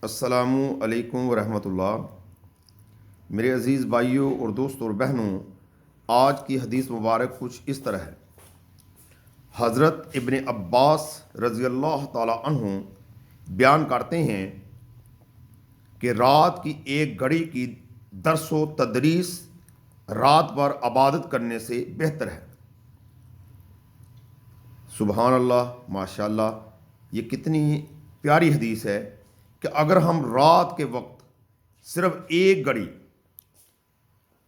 السلام علیکم ورحمۃ اللہ۔ میرے عزیز بھائیوں اور دوستوں اور بہنوں، آج کی حدیث مبارک کچھ اس طرح ہے۔ حضرت ابن عباس رضی اللہ تعالی عنہ بیان کرتے ہیں کہ رات کی ایک گھڑی کی درس و تدریس رات پر عبادت کرنے سے بہتر ہے۔ سبحان اللہ، ماشاء اللہ، یہ کتنی پیاری حدیث ہے کہ اگر ہم رات کے وقت صرف ایک گھڑی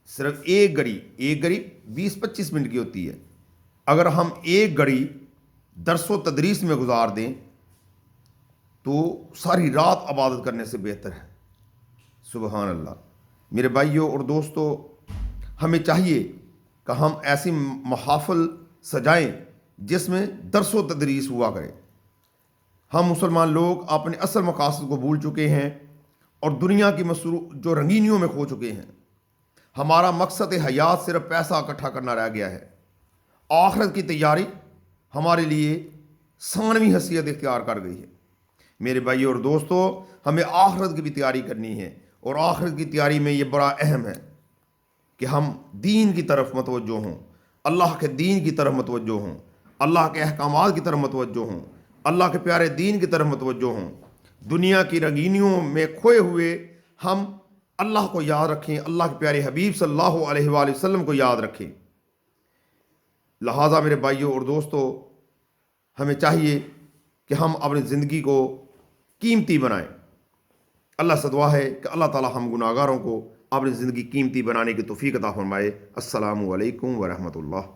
20-25 منٹ کی ہوتی ہے، اگر ہم ایک گھڑی درس و تدریس میں گزار دیں تو ساری رات عبادت کرنے سے بہتر ہے۔ سبحان اللہ۔ میرے بھائیوں اور دوستوں، ہمیں چاہیے کہ ہم ایسی محافل سجائیں جس میں درس و تدریس ہوا کرے۔ ہم مسلمان لوگ اپنے اصل مقاصد کو بھول چکے ہیں اور دنیا کی جو رنگینیوں میں کھو چکے ہیں۔ ہمارا مقصد حیات صرف پیسہ اکٹھا کرنا رہ گیا ہے۔ آخرت کی تیاری ہمارے لیے ثانوی حیثیت اختیار کر گئی ہے۔ میرے بھائیو اور دوستو، ہمیں آخرت کی بھی تیاری کرنی ہے، اور آخرت کی تیاری میں یہ بڑا اہم ہے کہ ہم دین کی طرف متوجہ ہوں، اللہ کے دین کی طرف متوجہ ہوں، اللہ کے احکامات کی طرف متوجہ ہوں، اللہ کے پیارے دین کی طرف متوجہ ہوں۔ دنیا کی رنگینیوں میں کھوئے ہوئے ہم اللہ کو یاد رکھیں، اللہ کے پیارے حبیب صلی اللہ علیہ وآلہ وسلم کو یاد رکھیں۔ لہٰذا میرے بھائیوں اور دوستوں، ہمیں چاہیے کہ ہم اپنی زندگی کو قیمتی بنائیں۔ اللہ سے دعا ہے کہ اللہ تعالی ہم گناہگاروں کو اپنی زندگی قیمتی بنانے کی توفیق عطا فرمائے۔ السلام علیکم ورحمۃ اللہ۔